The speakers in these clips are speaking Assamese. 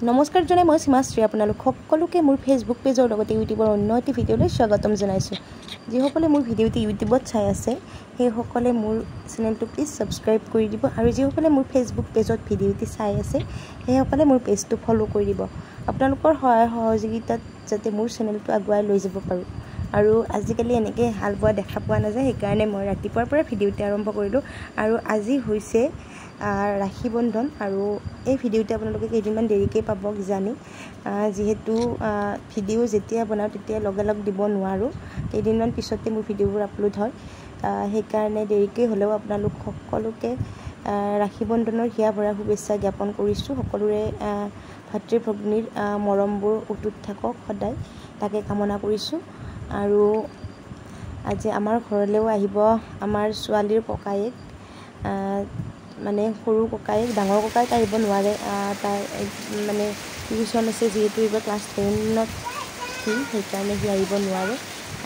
নমস্কাৰ জনাই মই সীমাশ্ৰী আপোনালোক সকলোকে মোৰ ফেচবুক পেজৰ লগতে ইউটিউবৰ অন্য এটি ভিডিঅ'লৈ স্বাগতম জনাইছোঁ। যিসকলে মোৰ ভিডিঅ'টি ইউটিউবত চাই আছে সেইসকলে মোৰ চেনেলটো প্লিজ ছাবস্ক্ৰাইব কৰি দিব আৰু যিসকলে মোৰ ফেচবুক পেজত ভিডিঅ'টি চাই আছে সেইসকলে মোৰ পেজটো ফ'ল' কৰি দিব। আপোনালোকৰ সহায় সহযোগিতাত যাতে মোৰ চেনেলটো আগুৱাই লৈ যাব পাৰোঁ। আৰু আজিকালি এনেকৈ হাল বোৱা দেখা পোৱা নাযায়, সেইকাৰণে মই ৰাতিপুৱাৰ পৰা ভিডিঅ'টি আৰম্ভ কৰিলোঁ। আৰু আজি হৈছে ৰাখি বন্ধন আৰু এই ভিডিঅ'টি আপোনালোকে কেইদিনমান দেৰিকৈ পাব কিজানি, যিহেতু ভিডিঅ' যেতিয়া বনাওঁ তেতিয়া লগে লগ দিব নোৱাৰোঁ, কেইদিনমান পিছতে মোৰ ভিডিঅ'বোৰ আপলোড হয়। সেইকাৰণে দেৰিকৈ হ'লেও আপোনালোক সকলোকে ৰাখি বন্ধনৰ হিয়া ভৰা শুভেচ্ছা জ্ঞাপন কৰিছোঁ। সকলোৰে ভাতৃ ভগ্নীৰ মৰমবোৰ অটুট থাকক সদায়, তাকে কামনা কৰিছোঁ। আৰু আজি আমাৰ ঘৰলৈও আহিব আমাৰ ছোৱালীৰ ককায়েক, মানে সৰু ককায়েক, ডাঙৰ ককায়েক আহিব নোৱাৰে, তাৰ মানে টিউশ্যন আছে যিহেতু এইবাৰ ক্লাছ 10ত সেইকাৰণে সি আহিব নোৱাৰে।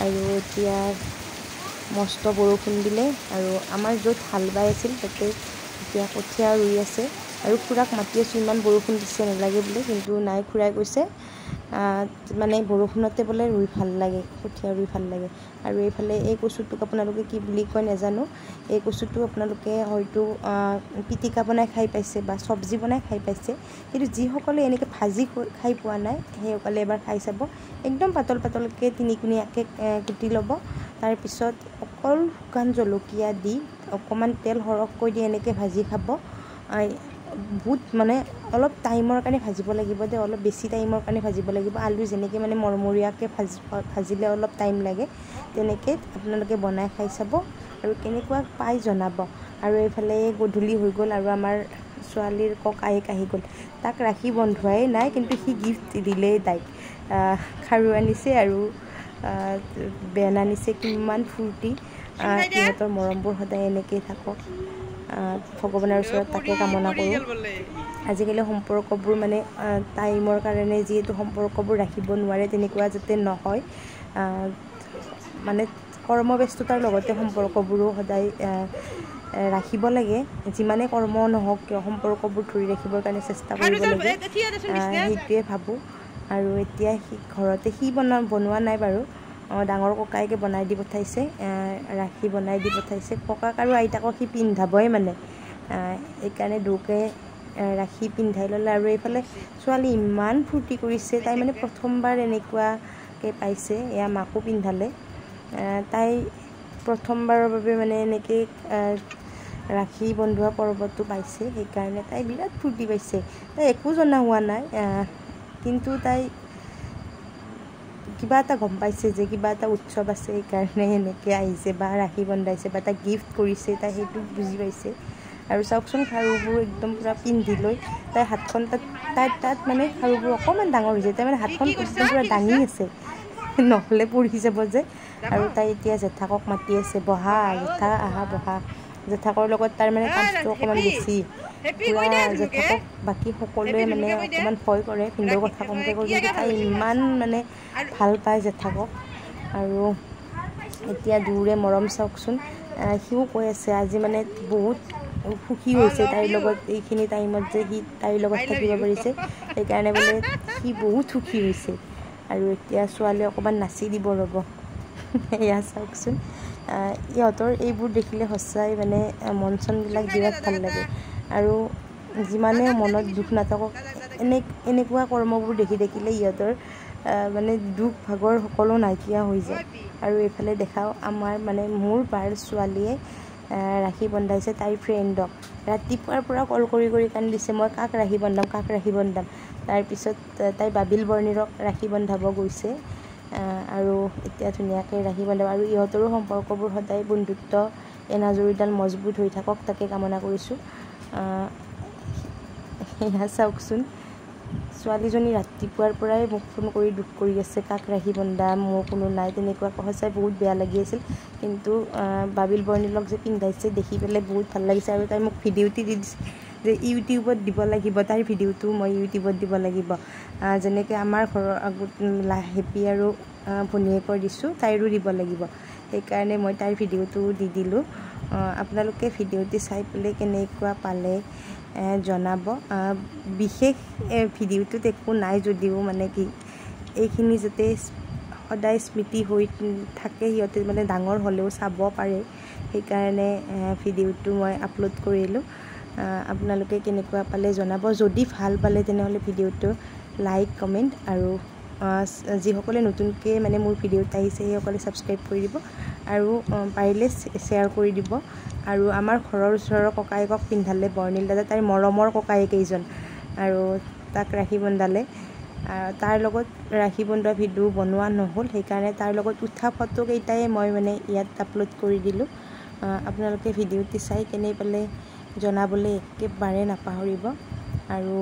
আৰু এতিয়া মস্ত বৰষুণ দিলে আৰু আমাৰ য'ত হাল বাই আছিল তাতে এতিয়া কঠীয়া ৰুই আছে আৰু খুৰাক মাতি আছোঁ, ইমান বৰষুণ দিছে নালাগে বোলে, কিন্তু নাই, খুৰাই কৈছে মানে বৰষুণতে বোলে ৰুই ভাল লাগে, কঠীয়া ৰুই ভাল লাগে। আৰু এইফালে এই কচুটোক আপোনালোকে কি বুলি কয় নাজানো, এই কচুটো আপোনালোকে হয়তো পিটিকা বনাই খাই পাইছে বা চব্জি বনাই খাই পাইছে, কিন্তু যিসকলে এনেকৈ ভাজি খাই পোৱা নাই সেইসকলে এবাৰ খাই চাব। একদম পাতল পাতলকৈ তিনিকুণীয়াকৈ কুটি ল'ব, তাৰপিছত অকল শুকান জলকীয়া দি অকণমান তেল সৰহকৈ দি এনেকৈ ভাজি খাব। বহুত মানে অলপ টাইমৰ কাৰণে ভাজিব লাগিব দেই, অলপ বেছি টাইমৰ কাৰণে ভাজিব লাগিব। আলু যেনেকৈ মানে মৰমৰীয়াকৈ ভাজিলে অলপ টাইম লাগে, তেনেকৈ আপোনালোকে বনাই খাই চাব আৰু কেনেকুৱা পাই জনাব। আৰু এইফালে গধূলি হৈ গ'ল আৰু আমাৰ ছোৱালীৰ ককায়েক আহি গ'ল। তাক ৰাখি বন্ধোৱাই নাই, কিন্তু সি গিফ্ট দিলেই তাইক, খাৰু আনিছে আৰু বেন আনিছে। কিমান ফূৰ্তি, সিহঁতৰ মৰমবোৰ সদায় এনেকেই থাকক, ভগৱানৰ ওচৰত তাকে কামনা কৰোঁ। আজিকালি সম্পৰ্কবোৰ মানে টাইমৰ কাৰণে যিহেতু সম্পৰ্কবোৰ ৰাখিব নোৱাৰে, তেনেকুৱা যাতে নহয়, মানে কৰ্মব্যস্ততাৰ লগতে সম্পৰ্কবোৰো সদায় ৰাখিব লাগে। যিমানে কৰ্ম নহওক কিয় সম্পৰ্কবোৰ ধৰি ৰাখিবৰ কাৰণে চেষ্টা কৰিব লাগে, সেইটোৱে ভাবোঁ। আৰু এতিয়া ঘৰতে সি বনোৱা নাই বাৰু, ডাঙৰ ককায়েকে বনাই দি পঠাইছে, ৰাখি বনাই দি পঠাইছে। ককাক আৰু আইতাকক সি পিন্ধাবই মানে, সেইকাৰণে দুয়োকে ৰাখি পিন্ধাই ল'লে। আৰু এইফালে ছোৱালী ইমান ফূৰ্তি কৰিছে, তাই মানে প্ৰথমবাৰ এনেকুৱাকৈ পাইছে, এয়া মাকো পিন্ধালে। তাই প্ৰথমবাৰৰ বাবে মানে এনেকৈ ৰাখি বন্ধোৱা পৰ্বটো পাইছে, সেইকাৰণে তাই বিৰাট ফূৰ্তি পাইছে। তাই একো জনা হোৱা নাই, কিন্তু তাই কিবা এটা গম পাইছে যে কিবা এটা উৎসৱ আছে, সেইকাৰণে এনেকৈ আহিছে বা ৰাখি বন্ধাইছে বা তাক গিফ্ট কৰিছে, তাই সেইটো বুজি পাইছে। আৰু চাওকচোন খাৰুবোৰ একদম পূৰা পিন্ধি লৈ তাই হাতখন তাত মানে খাৰুবোৰ অকণমান ডাঙৰ হৈছে, তাই মানে হাতখন একদম পূৰা দাঙি আছে, নহ'লে পৰি যাব যে। আৰু তাই এতিয়া জেঠাকক মাতি আছে, বহা জেঠা, আহা বহা। জেঠাকৰ লগত তাৰ মানে কামটো অকণমান বেছি, পূৰা জেঠাকক বাকী সকলোৱে মানে অকণমান ভয় কৰে, ভিনদেউ কথা কমকৈ কৰে, কিন্তু তাই ইমান মানে ভাল পায় জেঠাকক। আৰু এতিয়া দুয়োৰে মৰম চাওকচোন, সিও কৈ আছে আজি মানে বহুত সুখী হৈছে তাইৰ লগত, এইখিনি টাইমত যে সি তাইৰ লগত থাকিব পাৰিছে, সেইকাৰণে বোলে সি বহুত সুখী হৈছে। আৰু এতিয়া ছোৱালীয়ে অকণমান নাচি দিব ৰ'ব, এয়া চাওকচোন। ইহঁতৰ এইবোৰ দেখিলে সঁচাই মানে মন চনবিলাক বিৰাট ভাল লাগে। আৰু যিমানে মনত দুখ নাথাকক, এনেকুৱা কৰ্মবোৰ দেখি থাকিলে ইহঁতৰ মানে দুখ ভাগৰ সকলো নাইকিয়া হৈ যায়। আৰু এইফালে দেখাওঁ আমাৰ মানে মোৰ বাৰ ছোৱালীয়ে ৰাখি বন্ধাইছে তাইৰ ফ্ৰেণ্ডক। ৰাতিপুৱাৰ পৰা কল কৰি কৰি কান্দিছে, মই কাক ৰাখি বন্ধাম, কাক ৰাখি বন্ধাম। তাৰপিছত তাই বাবিল বৰ্ণিৰক ৰাখি বন্ধাব গৈছে, আৰু এতিয়া ধুনীয়াকৈ ৰাখি বন্ধাব। আৰু ইহঁতৰো সম্পৰ্কবোৰ সদায় বন্ধুত্ব এনাজৰীডাল মজবুত হৈ থাকক, তাকে কামনা কৰিছোঁ। সেয়া চাওকচোন, ছোৱালীজনী ৰাতিপুৱাৰ পৰাই মোক ফোন কৰি দুখ কৰি আছে, কাক ৰাখি বন্ধাম, মোৰ কোনো নাই, তেনেকুৱা সঁচাই বহুত বেয়া লাগি আছিল। কিন্তু বাবিল বৰ্ণিলক যে পিন্ধাইছে দেখি পেলাই বহুত ভাল লাগিছে। আৰু তাই মোক ভিডিঅ'টি দি দিছে যে ইউটিউবত দিব লাগিব, তাইৰ ভিডিঅ'টো মই ইউটিউবত দিব লাগিব। যেনেকৈ আমাৰ ঘৰৰ আগত হেপী আৰু ভনীয়েকৰ দিছোঁ, তাইৰো দিব লাগিব, সেইকাৰণে মই তাইৰ ভিডিঅ'টো দি দিলোঁ। আপোনালোকে ভিডিঅ'টি চাই পেলাই কেনেকুৱা পালে জনাব। বিশেষ ভিডিঅ'টোত একো নাই যদিও মানে কি এইখিনি যাতে সদায় স্মৃতি হৈ থাকে, সিহঁতে মানে ডাঙৰ হ'লেও চাব পাৰে, সেইকাৰণে ভিডিঅ'টো মই আপলোড কৰিলোঁ। আপোনালোকে কেনেকুৱা পালে জনাব। যদি ভাল পালে তেনেহ'লে ভিডিঅ'টো লাইক কমেণ্ট আৰু যিসকলে নতুনকৈ মানে মোৰ ভিডিঅ'ত আহিছে সেইসকলে ছাবস্ক্ৰাইব কৰি দিব আৰু পাৰিলে শ্বেয়াৰ কৰি দিব। আৰু আমাৰ ঘৰৰ ওচৰৰ ককায়েকক পিন্ধালে বৰ্ণিল দাদা, তাইৰ মৰমৰ ককায়েক এইজন, আৰু তাক ৰাখি বন্ধালে। তাৰ লগত ৰাখি বন্ধোৱা ভিডিঅ' বনোৱা নহ'ল, সেইকাৰণে তাৰ লগত উঠা ফটোকেইটাই মই মানে ইয়াত আপলোড কৰি দিলোঁ। আপোনালোকে ভিডিঅ'টি চাই কেনে পালে জনাবলৈ একেবাৰে নাপাহৰিব। আৰু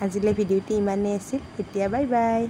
আজিলৈ ভিডিঅ'টি ইমানেই আছিল। এতিয়া বাই বাই।